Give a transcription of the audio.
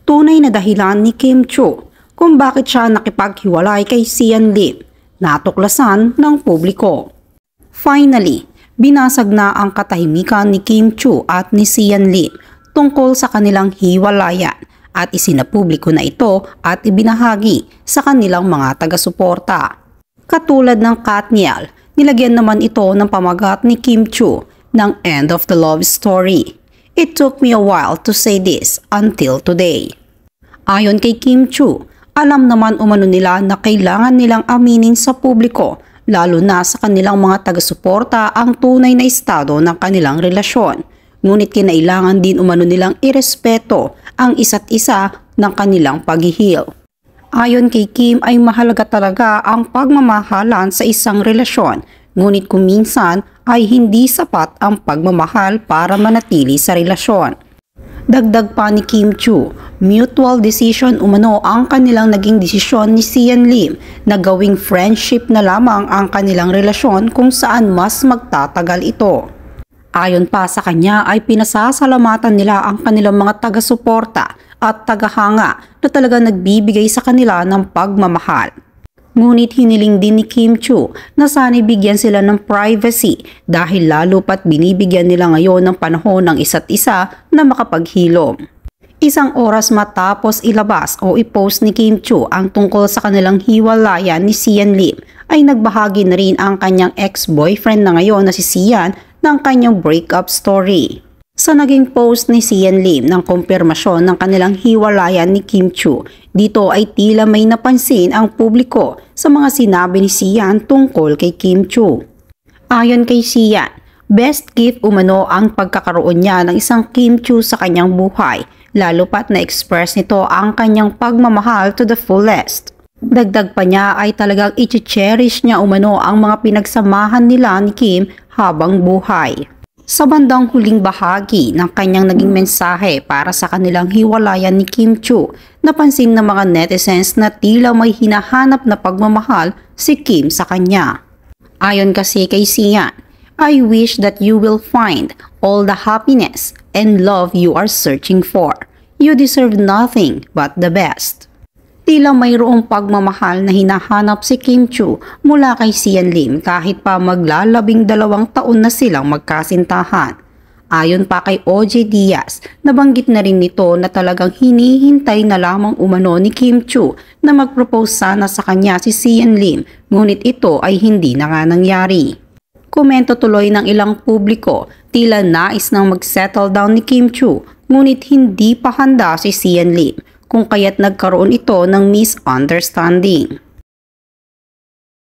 tunay na dahilan ni Kim Chiu kung bakit siya nakipaghiwalay kay Sian Lim, natuklasan ng publiko. Finally, binasag na ang katahimikan ni Kim Chiu at ni Sian Lim tungkol sa kanilang hiwalayan at isinapubliko na ito at ibinahagi sa kanilang mga taga-suporta. Katulad ng Katniel, nilagyan naman ito ng pamagat ni Kim Chiu ng End of the Love Story. It took me a while to say this until today. Ayon kay Kim Chiu, alam naman umano nila na kailangan nilang aminin sa publiko, lalo na sa kanilang mga taga-suporta, ang tunay na estado ng kanilang relasyon. Ngunit kinailangan din umano nilang irespeto ang isa't isa ng kanilang paghihil. Ayon kay Kim ay mahalaga talaga ang pagmamahalan sa isang relasyon, ngunit kung minsan ay hindi sapat ang pagmamahal para manatili sa relasyon. Dagdag pa ni Kim Chiu, mutual decision umano ang kanilang naging desisyon ni Sian Lim na gawing friendship na lamang ang kanilang relasyon kung saan mas magtatagal ito. Ayon pa sa kanya ay pinasasalamatan nila ang kanilang mga taga-suporta at tagahanga na talaga nagbibigay sa kanila ng pagmamahal. Ngunit hiniling din ni Kim Chiu na sana'y bigyan sila ng privacy dahil lalo pat binibigyan nila ngayon ng panahon ng isa't isa na makapaghilom. Isang oras matapos ilabas o i-post ni Kim Chiu ang tungkol sa kanilang hiwalayan ni Sian Lim ay nagbahagi na rin ang kanyang ex-boyfriend na ngayon na si Sian ng kanyang breakup story. Sa naging post ni Sian Lim ng kumpirmasyon ng kanilang hiwalayan ni Kim Chiu, dito ay tila may napansin ang publiko sa mga sinabi ni Sian tungkol kay Kim Chiu. Ayon kay Sian, best gift umano ang pagkakaroon niya ng isang Kim Chiu sa kanyang buhay, lalo pat na-express nito ang kanyang pagmamahal to the fullest. Dagdag pa niya ay talagang i-cherish niya umano ang mga pinagsamahan nila ni Kim habang buhay. Sa bandang huling bahagi ng kanyang naging mensahe para sa kanilang hiwalayan ni Kim Chiu, napansin ng mga netizens na tila may hinahanap na pagmamahal si Kim sa kanya. Ayon kasi kay Sian, I wish that you will find all the happiness and love you are searching for. You deserve nothing but the best. Tila mayroong pagmamahal na hinahanap si Kim Chiu mula kay Sian Lim kahit pa maglalabing 2 taon na silang magkasintahan. Ayon pa kay OJ Diaz, nabanggit na rin nito na talagang hinihintay na lamang umano ni Kim Chiu na mag-propose sana sa kanya si Sian Lim, ngunit ito ay hindi na nga nangyari. Komento tuloy ng ilang publiko, tila nais nang mag-settle down ni Kim Chiu, ngunit hindi pa handa si Sian Lim, kung kaya't nagkaroon ito ng misunderstanding.